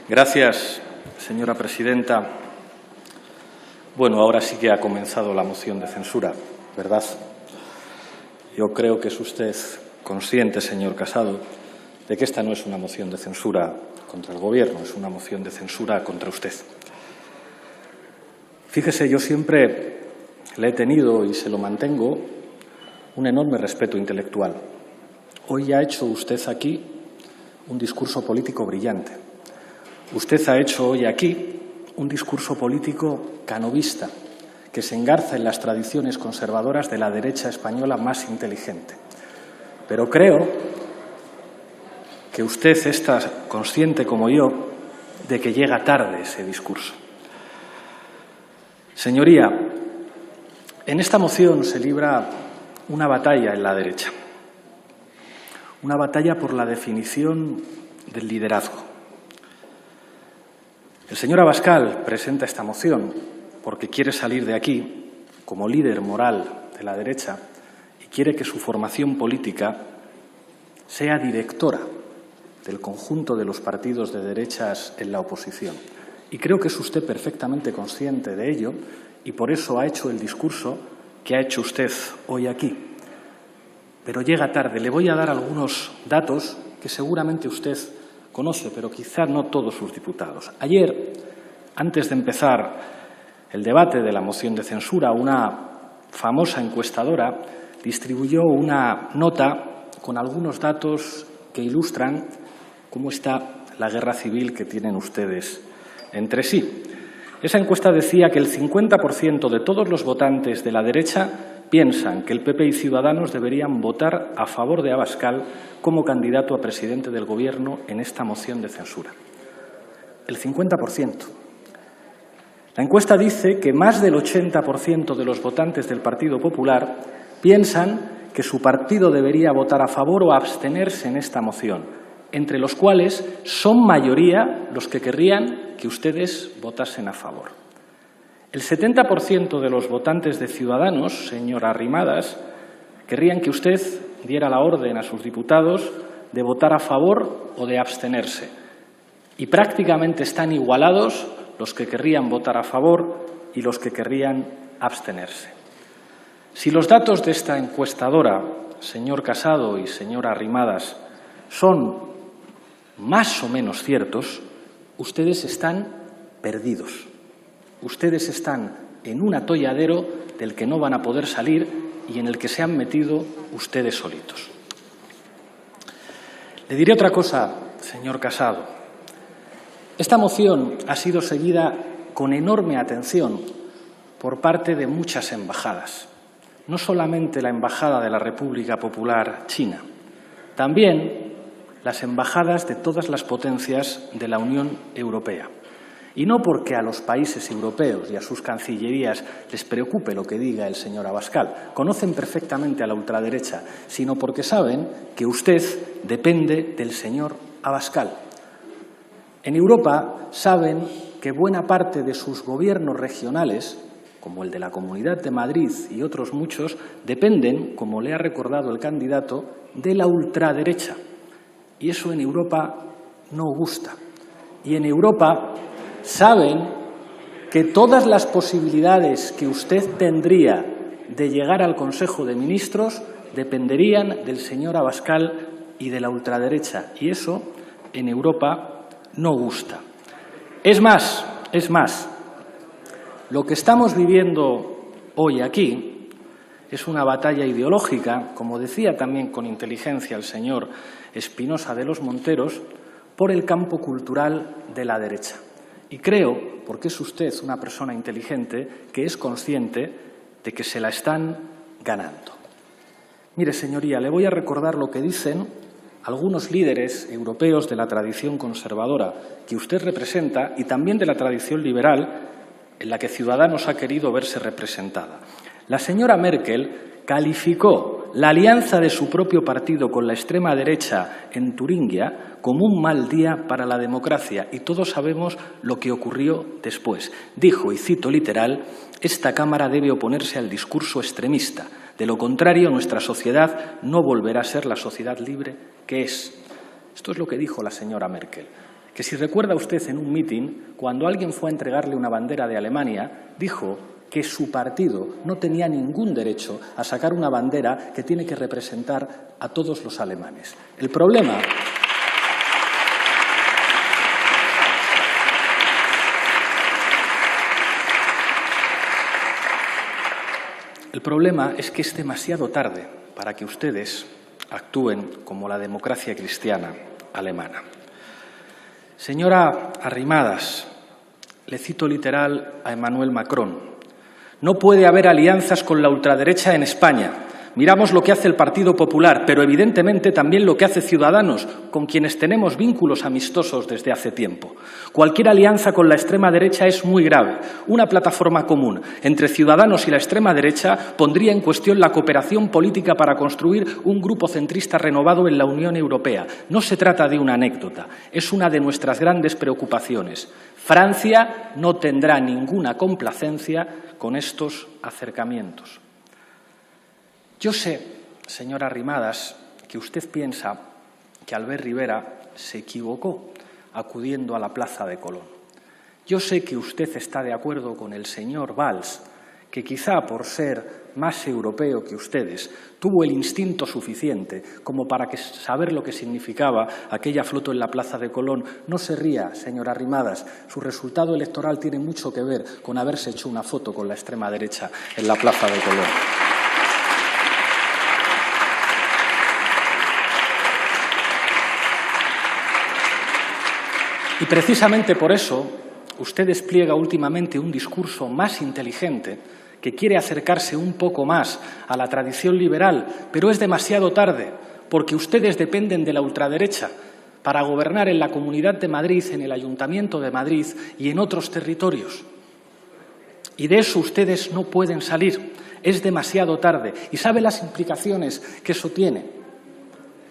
Gracias, señora presidenta. Bueno, ahora sí que ha comenzado la moción de censura, ¿verdad? Yo creo que es usted consciente, señor Casado, de que esta no es una moción de censura contra el Gobierno, es una moción de censura contra usted. Fíjese, yo siempre le he tenido y se lo mantengo un enorme respeto intelectual. Hoy ha hecho usted aquí un discurso político brillante. Usted ha hecho hoy aquí un discurso político canovista que se engarza en las tradiciones conservadoras de la derecha española más inteligente. Pero creo que usted está consciente, como yo, de que llega tarde ese discurso. Señoría, en esta moción se libra una batalla en la derecha, una batalla por la definición del liderazgo. El señor Abascal presenta esta moción porque quiere salir de aquí como líder moral de la derecha y quiere que su formación política sea directora del conjunto de los partidos de derechas en la oposición. Y creo que es usted perfectamente consciente de ello y por eso ha hecho el discurso que ha hecho usted hoy aquí. Pero llega tarde. Le voy a dar algunos datos que seguramente usted conoce, pero quizá no todos sus diputados. Ayer, antes de empezar el debate de la moción de censura, una famosa encuestadora distribuyó una nota con algunos datos que ilustran cómo está la guerra civil que tienen ustedes entre sí. Esa encuesta decía que el 50% de todos los votantes de la derecha piensan que el PP y Ciudadanos deberían votar a favor de Abascal como candidato a presidente del Gobierno en esta moción de censura. El 50%. La encuesta dice que más del 80% de los votantes del Partido Popular piensan que su partido debería votar a favor o abstenerse en esta moción, entre los cuales son mayoría los que querrían que ustedes votasen a favor. El 70% de los votantes de Ciudadanos, señora Arrimadas, querrían que usted diera la orden a sus diputados de votar a favor o de abstenerse. Y prácticamente están igualados los que querrían votar a favor y los que querrían abstenerse. Si los datos de esta encuestadora, señor Casado y señora Arrimadas, son más o menos ciertos, ustedes están perdidos. Ustedes están en un atolladero del que no van a poder salir y en el que se han metido ustedes solitos. Le diré otra cosa, señor Casado. Esta moción ha sido seguida con enorme atención por parte de muchas embajadas. No solamente la Embajada de la República Popular China, también las embajadas de todas las potencias de la Unión Europea. Y no porque a los países europeos y a sus cancillerías les preocupe lo que diga el señor Abascal, conocen perfectamente a la ultraderecha, sino porque saben que usted depende del señor Abascal. En Europa saben que buena parte de sus gobiernos regionales, como el de la Comunidad de Madrid y otros muchos, dependen, como le ha recordado el candidato, de la ultraderecha. Y eso en Europa no gusta. Y en Europa saben que todas las posibilidades que usted tendría de llegar al Consejo de Ministros dependerían del señor Abascal y de la ultraderecha. Y eso en Europa no gusta. Es más, lo que estamos viviendo hoy aquí es una batalla ideológica, como decía también con inteligencia el señor Espinosa de los Monteros, por el campo cultural de la derecha. Y creo, porque es usted una persona inteligente, que es consciente de que se la están ganando. Mire, señoría, le voy a recordar lo que dicen algunos líderes europeos de la tradición conservadora que usted representa y también de la tradición liberal en la que Ciudadanos ha querido verse representada. La señora Merkel calificó la alianza de su propio partido con la extrema derecha en Turingia como un mal día para la democracia y todos sabemos lo que ocurrió después. Dijo, y cito literal, «Esta Cámara debe oponerse al discurso extremista. De lo contrario, nuestra sociedad no volverá a ser la sociedad libre que es». Esto es lo que dijo la señora Merkel. que si recuerda usted en un mitin, cuando alguien fue a entregarle una bandera de Alemania, dijo que su partido no tenía ningún derecho a sacar una bandera que tiene que representar a todos los alemanes. El problema es que es demasiado tarde para que ustedes actúen como la democracia cristiana alemana. Señora Arrimadas, le cito literal a Emmanuel Macron: no puede haber alianzas con la ultraderecha en España. Miramos lo que hace el Partido Popular, pero evidentemente también lo que hace Ciudadanos, con quienes tenemos vínculos amistosos desde hace tiempo. Cualquier alianza con la extrema derecha es muy grave. Una plataforma común entre Ciudadanos y la extrema derecha pondría en cuestión la cooperación política para construir un grupo centrista renovado en la Unión Europea. No se trata de una anécdota, es una de nuestras grandes preocupaciones. Francia no tendrá ninguna complacencia con estos acercamientos. Yo sé, señora Arrimadas, que usted piensa que Albert Rivera se equivocó acudiendo a la Plaza de Colón. Yo sé que usted está de acuerdo con el señor Valls, que quizá por ser más europeo que ustedes tuvo el instinto suficiente como para saber lo que significaba aquella foto en la Plaza de Colón. No se ría, señora Arrimadas, su resultado electoral tiene mucho que ver con haberse hecho una foto con la extrema derecha en la Plaza de Colón. Y precisamente por eso usted despliega últimamente un discurso más inteligente que quiere acercarse un poco más a la tradición liberal, pero es demasiado tarde, porque ustedes dependen de la ultraderecha para gobernar en la Comunidad de Madrid, en el Ayuntamiento de Madrid y en otros territorios. Y de eso ustedes no pueden salir, es demasiado tarde. ¿Y sabe las implicaciones que eso tiene?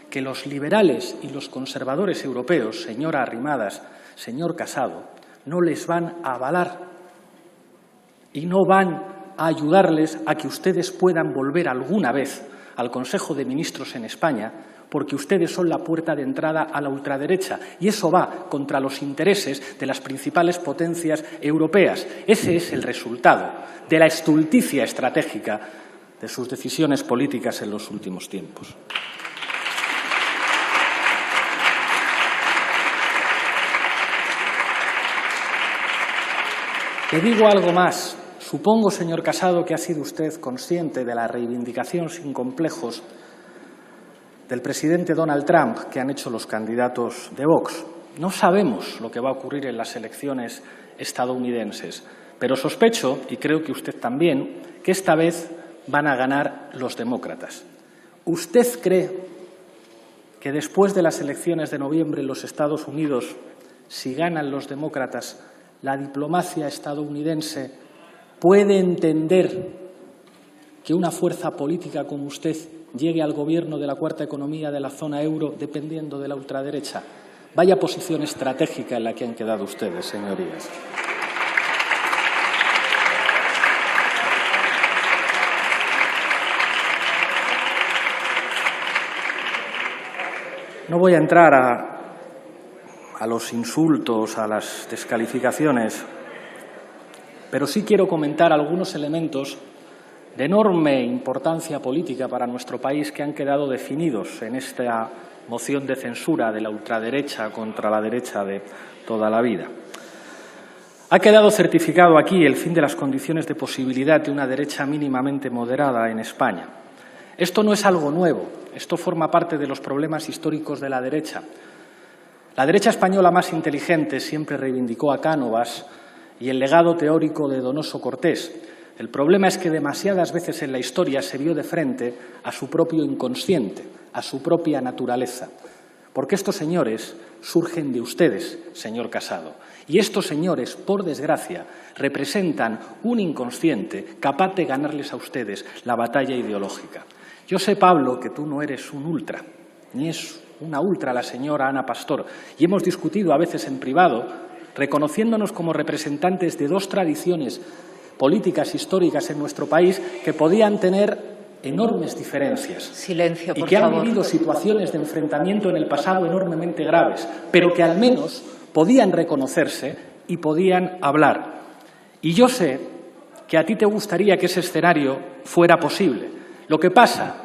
Que los liberales y los conservadores europeos, señora Arrimadas, señor Casado, no les van a avalar y no van a ayudarles a que ustedes puedan volver alguna vez al Consejo de Ministros en España, porque ustedes son la puerta de entrada a la ultraderecha y eso va contra los intereses de las principales potencias europeas. Ese es el resultado de la estulticia estratégica de sus decisiones políticas en los últimos tiempos. Le digo algo más. Supongo, señor Casado, que ha sido usted consciente de la reivindicación sin complejos del presidente Donald Trump que han hecho los candidatos de Vox. No sabemos lo que va a ocurrir en las elecciones estadounidenses, pero sospecho, y creo que usted también, que esta vez van a ganar los demócratas. ¿Usted cree que después de las elecciones de noviembre en los Estados Unidos, si ganan los demócratas, la diplomacia estadounidense puede entender que una fuerza política como usted llegue al gobierno de la cuarta economía de la zona euro dependiendo de la ultraderecha? Vaya posición estratégica en la que han quedado ustedes, señorías. No voy a entrar a los insultos, a las descalificaciones, pero sí quiero comentar algunos elementos de enorme importancia política para nuestro país que han quedado definidos en esta moción de censura de la ultraderecha contra la derecha de toda la vida. Ha quedado certificado aquí el fin de las condiciones de posibilidad de una derecha mínimamente moderada en España. Esto no es algo nuevo, esto forma parte de los problemas históricos de la derecha. La derecha española más inteligente siempre reivindicó a Cánovas y el legado teórico de Donoso Cortés. El problema es que demasiadas veces en la historia se vio de frente a su propio inconsciente, a su propia naturaleza. Porque estos señores surgen de ustedes, señor Casado. Y estos señores, por desgracia, representan un inconsciente capaz de ganarles a ustedes la batalla ideológica. Yo sé, Pablo, que tú no eres un ultra, ni es una ultra la señora Ana Pastor, y hemos discutido a veces en privado, reconociéndonos como representantes de dos tradiciones políticas históricas en nuestro país que podían tener enormes diferencias. Silencio, por y que favor. Han vivido situaciones de enfrentamiento en el pasado enormemente graves, pero que al menos podían reconocerse y podían hablar. Y yo sé que a ti te gustaría que ese escenario fuera posible. Lo que pasa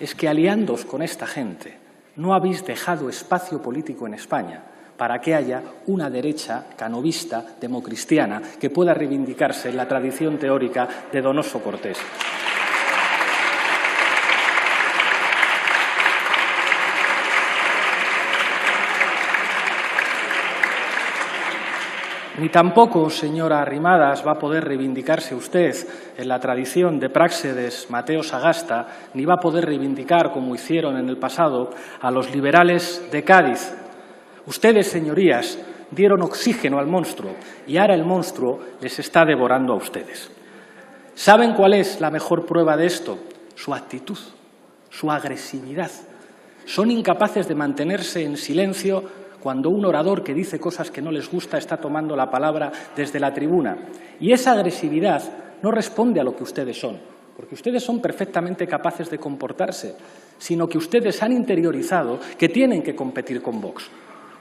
es que aliándoos con esta gente no habéis dejado espacio político en España para que haya una derecha canovista, democristiana, que pueda reivindicarse en la tradición teórica de Donoso Cortés. Ni tampoco, señora Arrimadas, va a poder reivindicarse usted en la tradición de Práxedes, Mateo Sagasta, ni va a poder reivindicar, como hicieron en el pasado, a los liberales de Cádiz. Ustedes, señorías, dieron oxígeno al monstruo y ahora el monstruo les está devorando a ustedes. ¿Saben cuál es la mejor prueba de esto? Su actitud, su agresividad. Son incapaces de mantenerse en silencio cuando un orador que dice cosas que no les gusta está tomando la palabra desde la tribuna. Y esa agresividad no responde a lo que ustedes son, porque ustedes son perfectamente capaces de comportarse, sino que ustedes han interiorizado que tienen que competir con Vox.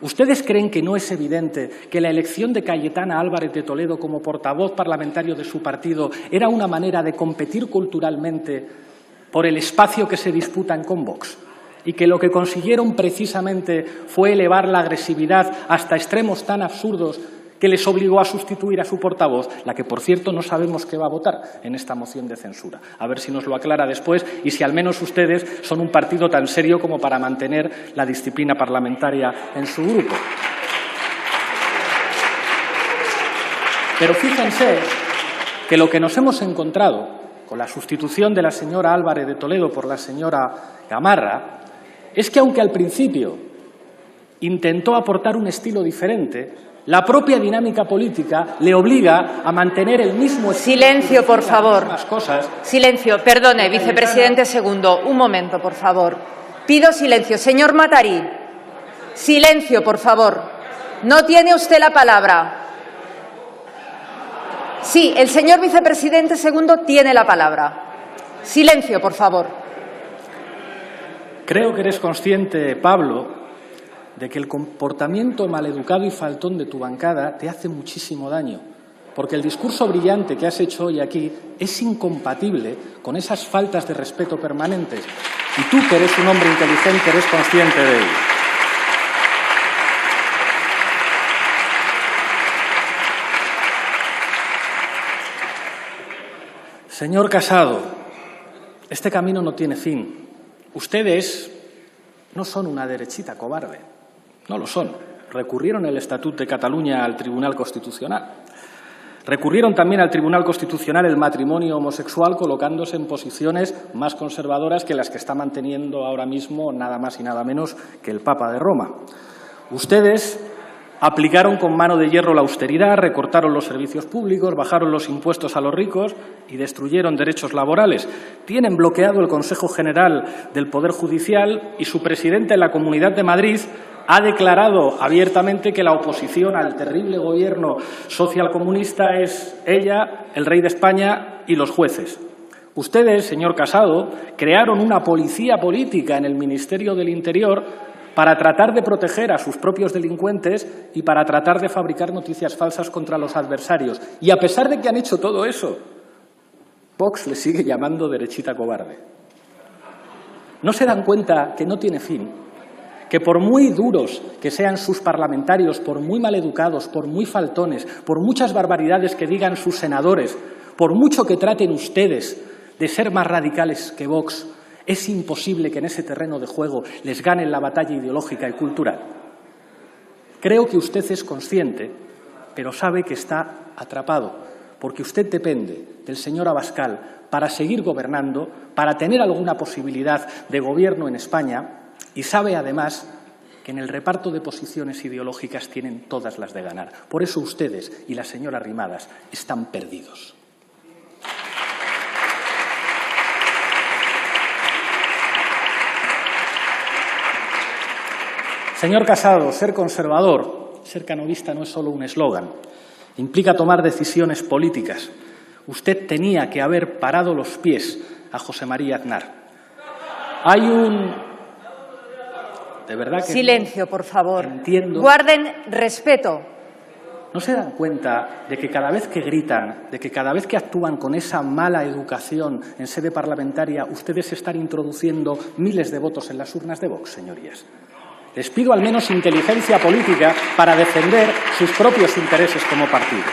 ¿Ustedes creen que no es evidente que la elección de Cayetana Álvarez de Toledo como portavoz parlamentario de su partido era una manera de competir culturalmente por el espacio que se disputan con Vox? Y que lo que consiguieron precisamente fue elevar la agresividad hasta extremos tan absurdos que les obligó a sustituir a su portavoz, la que, por cierto, no sabemos qué va a votar en esta moción de censura. A ver si nos lo aclara después y si al menos ustedes son un partido tan serio como para mantener la disciplina parlamentaria en su grupo. Pero fíjense que lo que nos hemos encontrado con la sustitución de la señora Álvarez de Toledo por la señora Gamarra es que, aunque al principio intentó aportar un estilo diferente, la propia dinámica política le obliga a mantener el mismo estilo. Silencio, por favor. Cosas. Silencio. Perdone, vicepresidente segundo. Un momento, por favor. Pido silencio. Señor Matarí. Silencio, por favor. No tiene usted la palabra. Sí, el señor vicepresidente segundo tiene la palabra. Silencio, por favor. Creo que eres consciente, Pablo, de que el comportamiento maleducado y faltón de tu bancada te hace muchísimo daño, porque el discurso brillante que has hecho hoy aquí es incompatible con esas faltas de respeto permanentes. Y tú, que eres un hombre inteligente, eres consciente de ello. Señor Casado, este camino no tiene fin. Ustedes no son una derechita cobarde, no lo son. Recurrieron el Estatut de Cataluña al Tribunal Constitucional. Recurrieron también al Tribunal Constitucional el matrimonio homosexual, colocándose en posiciones más conservadoras que las que está manteniendo ahora mismo nada más y nada menos que el Papa de Roma. Ustedes aplicaron con mano de hierro la austeridad, recortaron los servicios públicos, bajaron los impuestos a los ricos y destruyeron derechos laborales. Tienen bloqueado el Consejo General del Poder Judicial y su presidente en la Comunidad de Madrid ha declarado abiertamente que la oposición al terrible gobierno socialcomunista es ella, el rey de España y los jueces. Ustedes, señor Casado, crearon una policía política en el Ministerio del Interior para tratar de proteger a sus propios delincuentes y para tratar de fabricar noticias falsas contra los adversarios. Y a pesar de que han hecho todo eso, Vox le sigue llamando derechita cobarde. ¿No se dan cuenta que no tiene fin? Que por muy duros que sean sus parlamentarios, por muy maleducados, por muy faltones, por muchas barbaridades que digan sus senadores, por mucho que traten ustedes de ser más radicales que Vox, es imposible que en ese terreno de juego les ganen la batalla ideológica y cultural. Creo que usted es consciente, pero sabe que está atrapado, porque usted depende del señor Abascal para seguir gobernando, para tener alguna posibilidad de gobierno en España, y sabe además que en el reparto de posiciones ideológicas tienen todas las de ganar. Por eso ustedes y la señora Arrimadas están perdidos. Señor Casado, ser conservador, ser canovista no es solo un eslogan. Implica tomar decisiones políticas. Usted tenía que haber parado los pies a José María Aznar. de verdad que... Silencio, por favor. Entiendo. Guarden respeto. ¿No se dan cuenta de que cada vez que gritan, de que cada vez que actúan con esa mala educación en sede parlamentaria, ustedes están introduciendo miles de votos en las urnas de Vox, señorías? Les pido al menos inteligencia política para defender sus propios intereses como partido.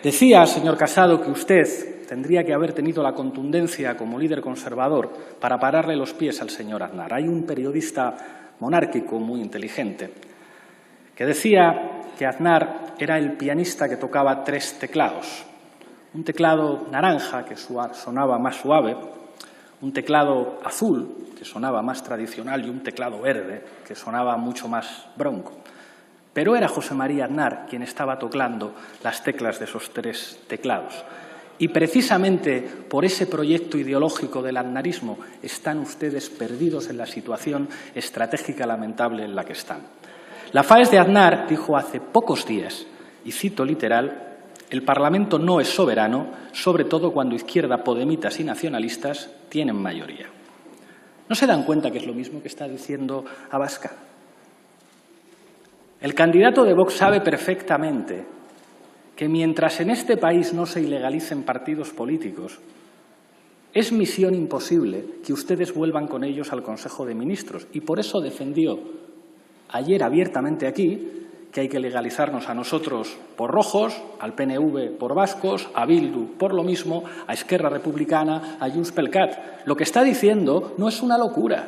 Decía, señor Casado, que usted tendría que haber tenido la contundencia como líder conservador para pararle los pies al señor Aznar. Hay un periodista monárquico muy inteligente que decía que Aznar era el pianista que tocaba 3 teclados. Un teclado naranja, que sonaba más suave, un teclado azul, que sonaba más tradicional, y un teclado verde, que sonaba mucho más bronco. Pero era José María Aznar quien estaba tocando las teclas de esos 3 teclados. Y precisamente por ese proyecto ideológico del aznarismo están ustedes perdidos en la situación estratégica lamentable en la que están. La FAES de Aznar dijo hace pocos días, y cito literal, el Parlamento no es soberano, sobre todo cuando izquierda, podemitas y nacionalistas tienen mayoría. ¿No se dan cuenta que es lo mismo que está diciendo Abascal? El candidato de Vox sabe perfectamente que mientras en este país no se ilegalicen partidos políticos, es misión imposible que ustedes vuelvan con ellos al Consejo de Ministros. Y por eso defendió ayer abiertamente aquí que hay que legalizarnos a nosotros por rojos, al PNV por vascos, a Bildu por lo mismo, a Esquerra Republicana, a Junts pel Cat. Lo que está diciendo no es una locura.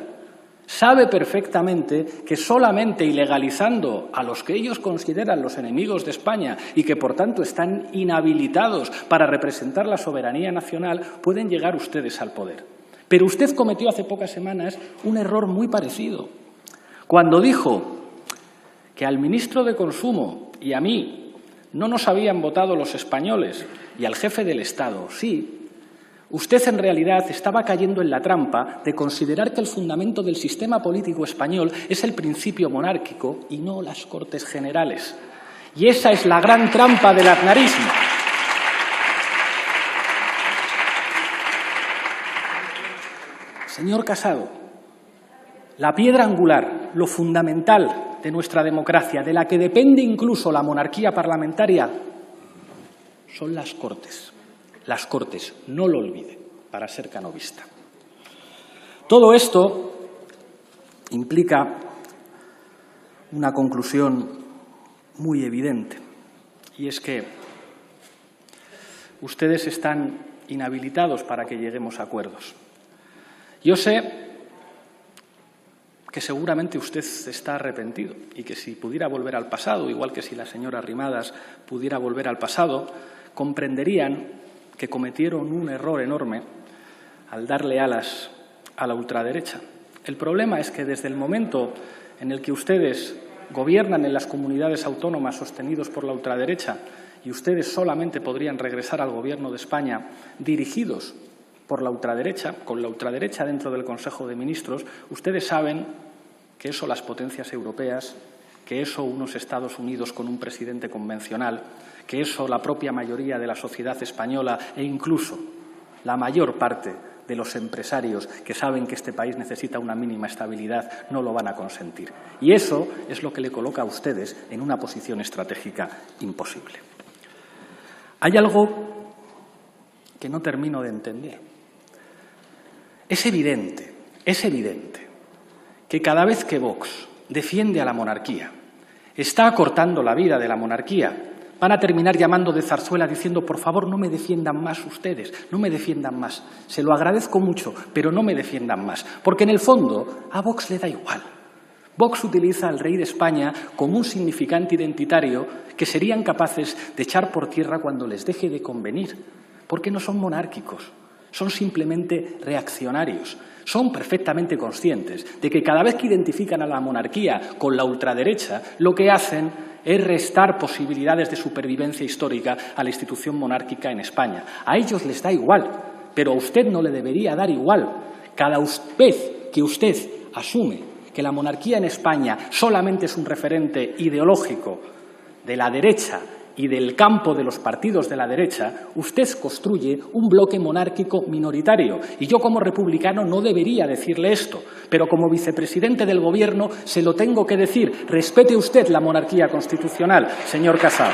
Sabe perfectamente que solamente ilegalizando a los que ellos consideran los enemigos de España y que, por tanto, están inhabilitados para representar la soberanía nacional, pueden llegar ustedes al poder. Pero usted cometió hace pocas semanas un error muy parecido. Cuando dijo que al ministro de Consumo y a mí no nos habían votado los españoles y al jefe del Estado sí, usted en realidad estaba cayendo en la trampa de considerar que el fundamento del sistema político español es el principio monárquico y no las Cortes Generales. Y esa es la gran trampa del aznarismo. Señor Casado, la piedra angular, lo fundamental de nuestra democracia, de la que depende incluso la monarquía parlamentaria, son las Cortes. Las Cortes, no lo olvide, para ser canovista. Todo esto implica una conclusión muy evidente, y es que ustedes están inhabilitados para que lleguemos a acuerdos. Yo sé que seguramente usted está arrepentido y que si pudiera volver al pasado, igual que si la señora Arrimadas pudiera volver al pasado, comprenderían que cometieron un error enorme al darle alas a la ultraderecha. El problema es que desde el momento en el que ustedes gobiernan en las comunidades autónomas sostenidos por la ultraderecha y ustedes solamente podrían regresar al Gobierno de España dirigidos por la ultraderecha, con la ultraderecha dentro del Consejo de Ministros, ustedes saben que eso las potencias europeas, que eso unos Estados Unidos con un presidente convencional, que eso la propia mayoría de la sociedad española e incluso la mayor parte de los empresarios que saben que este país necesita una mínima estabilidad no lo van a consentir. Y eso es lo que le coloca a ustedes en una posición estratégica imposible. Hay algo que no termino de entender. Es evidente que cada vez que Vox defiende a la monarquía, está acortando la vida de la monarquía, van a terminar llamando de zarzuela diciendo por favor no me defiendan más ustedes, no me defiendan más. Se lo agradezco mucho, pero no me defiendan más. Porque en el fondo a Vox le da igual. Vox utiliza al rey de España como un significante identitario que serían capaces de echar por tierra cuando les deje de convenir. Porque no son monárquicos, son simplemente reaccionarios. Son perfectamente conscientes de que cada vez que identifican a la monarquía con la ultraderecha, lo que hacen es restar posibilidades de supervivencia histórica a la institución monárquica en España. A ellos les da igual, pero a usted no le debería dar igual. Cada vez que usted asume que la monarquía en España solamente es un referente ideológico de la derecha y del campo de los partidos de la derecha, usted construye un bloque monárquico minoritario. Y yo, como republicano, no debería decirle esto, pero como vicepresidente del Gobierno se lo tengo que decir. Respete usted la monarquía constitucional, señor Casado.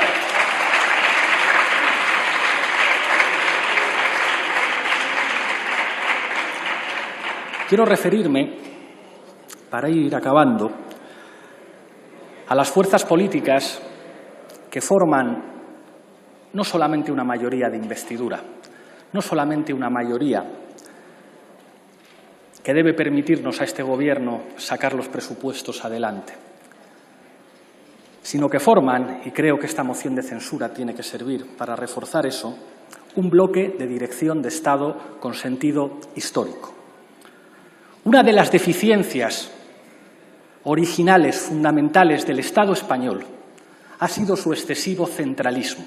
Quiero referirme, para ir acabando, a las fuerzas políticas que forman no solamente una mayoría de investidura, no solamente una mayoría que debe permitirnos a este Gobierno sacar los presupuestos adelante, sino que forman, y creo que esta moción de censura tiene que servir para reforzar eso, un bloque de dirección de Estado con sentido histórico. Una de las deficiencias originales, fundamentales del Estado español ha sido su excesivo centralismo.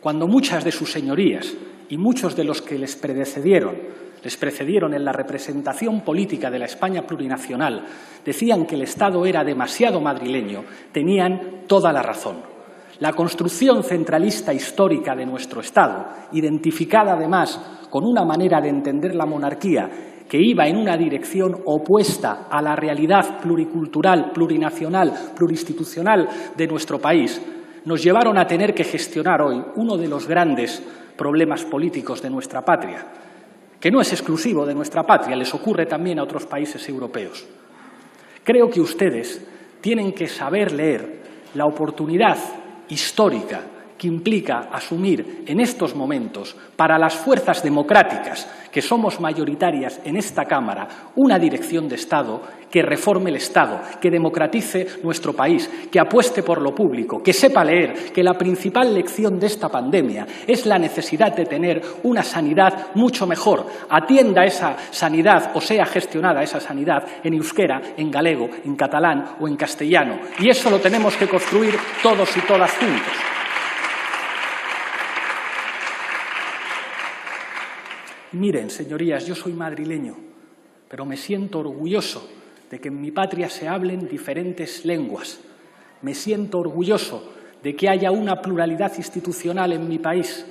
Cuando muchas de sus señorías y muchos de los que les precedieron en la representación política de la España plurinacional, decían que el Estado era demasiado madrileño, tenían toda la razón. La construcción centralista histórica de nuestro Estado, identificada además con una manera de entender la monarquía que iba en una dirección opuesta a la realidad pluricultural, plurinacional, plurinstitucional de nuestro país, nos llevaron a tener que gestionar hoy uno de los grandes problemas políticos de nuestra patria, que no es exclusivo de nuestra patria, les ocurre también a otros países europeos. Creo que ustedes tienen que saber leer la oportunidad histórica que implica asumir en estos momentos para las fuerzas democráticas que somos mayoritarias en esta Cámara una dirección de Estado que reforme el Estado, que democratice nuestro país, que apueste por lo público, que sepa leer que la principal lección de esta pandemia es la necesidad de tener una sanidad mucho mejor. Atienda esa sanidad o sea gestionada esa sanidad en euskera, en galego, en catalán o en castellano. Y eso lo tenemos que construir todos y todas juntos. Miren, señorías, yo soy madrileño, pero me siento orgulloso de que en mi patria se hablen diferentes lenguas. Me siento orgulloso de que haya una pluralidad institucional en mi país.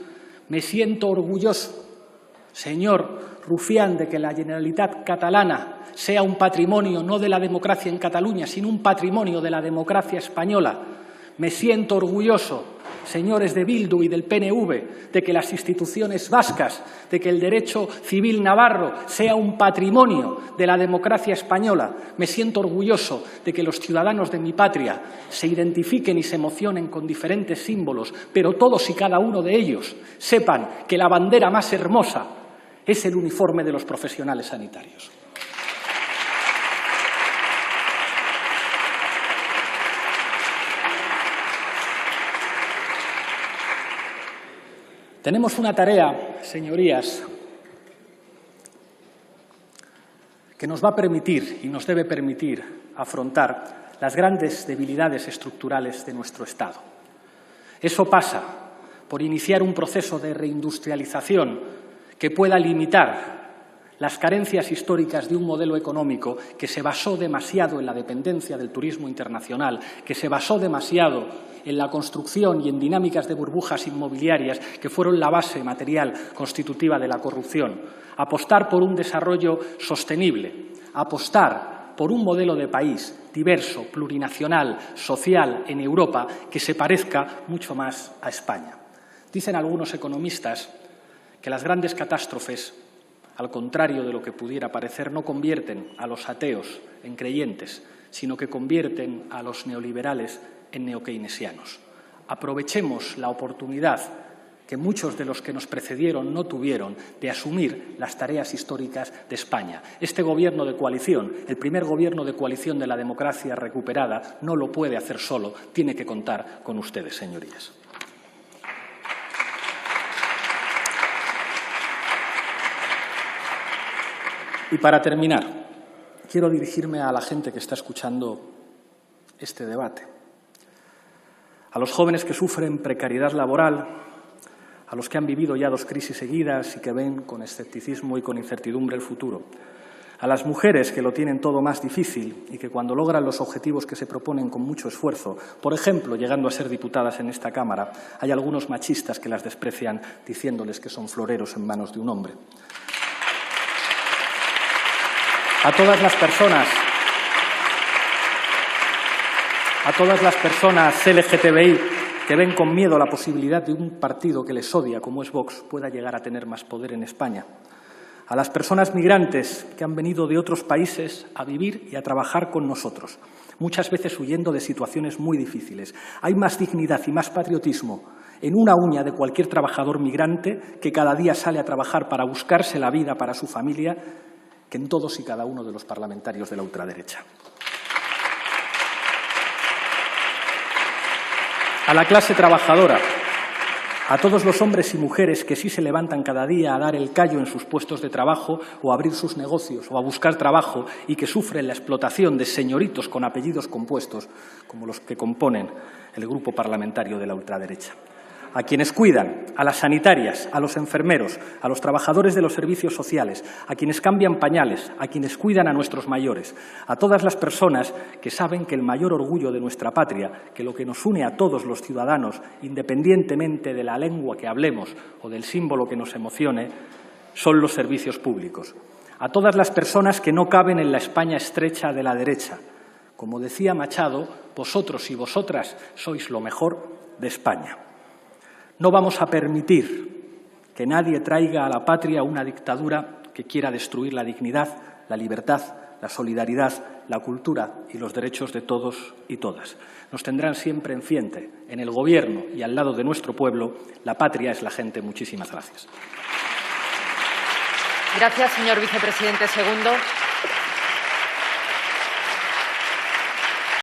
Me siento orgulloso, señor Rufián, de que la Generalitat catalana sea un patrimonio no de la democracia en Cataluña, sino un patrimonio de la democracia española. Me siento orgulloso, señores de Bildu y del PNV, de que las instituciones vascas, de que el derecho civil navarro sea un patrimonio de la democracia española. Me siento orgulloso de que los ciudadanos de mi patria se identifiquen y se emocionen con diferentes símbolos, pero todos y cada uno de ellos sepan que la bandera más hermosa es el uniforme de los profesionales sanitarios. Tenemos una tarea, señorías, que nos va a permitir y nos debe permitir afrontar las grandes debilidades estructurales de nuestro Estado. Eso pasa por iniciar un proceso de reindustrialización que pueda limitar las carencias históricas de un modelo económico que se basó demasiado en la dependencia del turismo internacional, que se basó demasiado en la construcción y en dinámicas de burbujas inmobiliarias que fueron la base material constitutiva de la corrupción. Apostar por un desarrollo sostenible, apostar por un modelo de país diverso, plurinacional, social en Europa que se parezca mucho más a España. Dicen algunos economistas que las grandes catástrofes, al contrario de lo que pudiera parecer, no convierten a los ateos en creyentes, sino que convierten a los neoliberales en neokeynesianos. Aprovechemos la oportunidad que muchos de los que nos precedieron no tuvieron de asumir las tareas históricas de España. Este gobierno de coalición, el primer gobierno de coalición de la democracia recuperada, no lo puede hacer solo, tiene que contar con ustedes, señorías. Y para terminar, quiero dirigirme a la gente que está escuchando este debate. A los jóvenes que sufren precariedad laboral, a los que han vivido ya 2 crisis seguidas y que ven con escepticismo y con incertidumbre el futuro, a las mujeres que lo tienen todo más difícil y que cuando logran los objetivos que se proponen con mucho esfuerzo, por ejemplo, llegando a ser diputadas en esta Cámara, hay algunos machistas que las desprecian diciéndoles que son floreros en manos de un hombre. A todas las personas LGTBI que ven con miedo la posibilidad de un partido que les odia, como es Vox, pueda llegar a tener más poder en España. A las personas migrantes que han venido de otros países a vivir y a trabajar con nosotros, muchas veces huyendo de situaciones muy difíciles. Hay más dignidad y más patriotismo en una uña de cualquier trabajador migrante que cada día sale a trabajar para buscarse la vida para su familia que en todos y cada uno de los parlamentarios de la ultraderecha. A la clase trabajadora, a todos los hombres y mujeres que sí se levantan cada día a dar el callo en sus puestos de trabajo o a abrir sus negocios o a buscar trabajo y que sufren la explotación de señoritos con apellidos compuestos, como los que componen el grupo parlamentario de la ultraderecha. A quienes cuidan, a las sanitarias, a los enfermeros, a los trabajadores de los servicios sociales, a quienes cambian pañales, a quienes cuidan a nuestros mayores, a todas las personas que saben que el mayor orgullo de nuestra patria, que lo que nos une a todos los ciudadanos, independientemente de la lengua que hablemos o del símbolo que nos emocione, son los servicios públicos. A todas las personas que no caben en la España estrecha de la derecha. Como decía Machado, vosotros y vosotras sois lo mejor de España. No vamos a permitir que nadie traiga a la patria una dictadura que quiera destruir la dignidad, la libertad, la solidaridad, la cultura y los derechos de todos y todas. Nos tendrán siempre en frente, en el Gobierno y al lado de nuestro pueblo. La patria es la gente. Muchísimas gracias. Gracias, señor vicepresidente segundo.